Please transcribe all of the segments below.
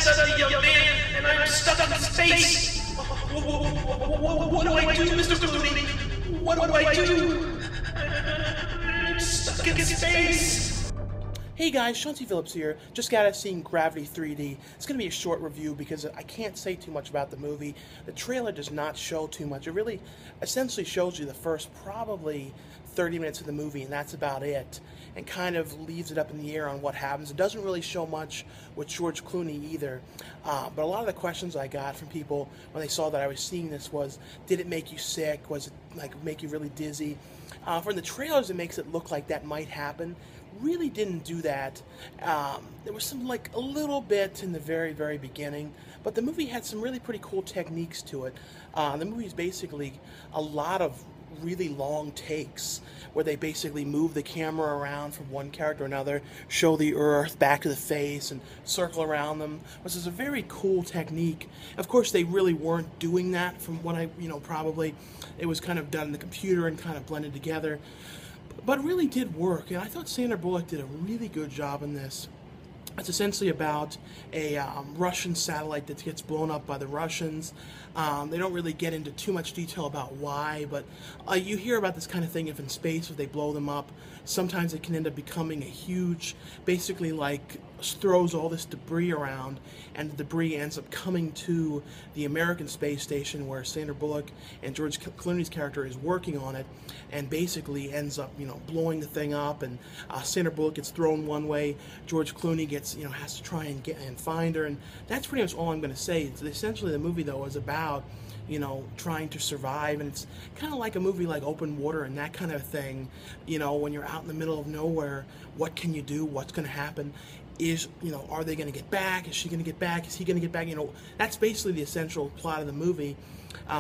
best of the young man, and I'm stuck in space. What do I do, Mr. Clooney? What do I do? I'm stuck in space. Hey guys, Sean T. Phillips here. Just got out of seeing Gravity 3D. It's going to be a short review because I can't say too much about the movie. The trailer does not show too much. It really essentially shows you the first probably 30 minutes of the movie, and that's about it, and kind of leaves it up in the air on what happens. It doesn't really show much with George Clooney either, but a lot of the questions I got from people when they saw that I was seeing this was, did it make you sick? Was it like make you really dizzy? From the trailers, it makes it look like that might happen. Really didn't do that. There was some, like, a little bit in the very, very beginning, but the movie had some really pretty cool techniques to it. The movie is basically a lot of really long takes where they basically move the camera around from one character to another, show the Earth back to the face, and circle around them, which is a very cool technique. Of course, they really weren't doing that from what I, probably it was kind of done in the computer and kind of blended together. But it really did work, and I thought Sandra Bullock did a really good job in this. It's essentially about a Russian satellite that gets blown up by the Russians. They don't really get into too much detail about why, but you hear about this kind of thing if in space, if they blow them up, sometimes it can end up becoming a huge, basically like throws all this debris around, and the debris ends up coming to the American space station where Sandra Bullock and George Clooney's character is working on it, and basically ends up, blowing the thing up, and Sandra Bullock gets thrown one way, George Clooney gets, has to try and get and find her, and that's pretty much all I'm going to say. It's essentially the movie, though, is about, trying to survive, and it's kind of like a movie like Open Water and that kind of thing. When you're out in the middle of nowhere, what can you do? What's going to happen? Are they going to get back? Is she going to get back? Is he going to get back? That's basically the essential plot of the movie,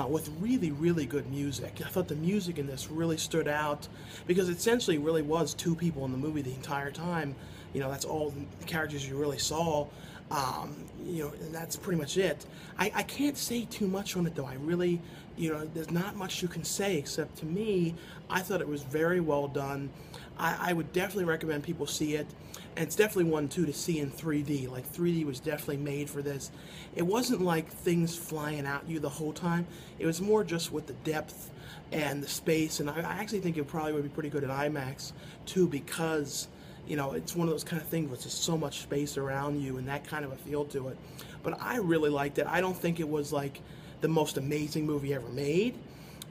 with really, really good music. I thought the music in this really stood out because it essentially really was two people in the movie the entire time. That's all the characters you really saw. And that's pretty much it. I can't say too much on it, though. I really, there's not much you can say, except to me, I thought it was very well done. I would definitely recommend people see it, and it's definitely one, too, to see in 3D. Like, 3D was definitely made for this. It wasn't like things flying at you the whole time. It was more just with the depth and the space, and I actually think it probably would be pretty good at IMAX, too, because it's one of those kind of things with just so much space around you and that kind of a feel to it. But I really liked it. I don't think it was like the most amazing movie ever made,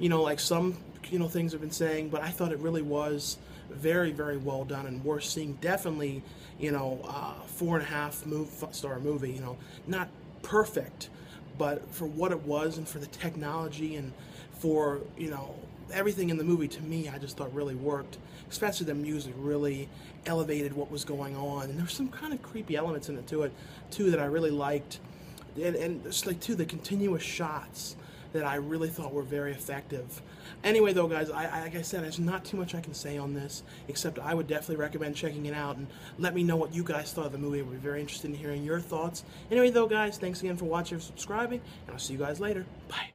like some, things have been saying, but I thought it really was very, very well done and worth seeing. Definitely, 4.5 star movie, not perfect, but for what it was and for the technology and for, everything in the movie, to me, I just thought really worked. Especially the music really elevated what was going on, and there's some kind of creepy elements in it to it too that I really liked, and just like too the continuous shots that I really thought were very effective. Anyway, though, guys, like I said, there's not too much I can say on this, except I would definitely recommend checking it out, and let me know what you guys thought of the movie. I would be very interested in hearing your thoughts. Anyway, though, guys, thanks again for watching and subscribing, and I'll see you guys later. Bye.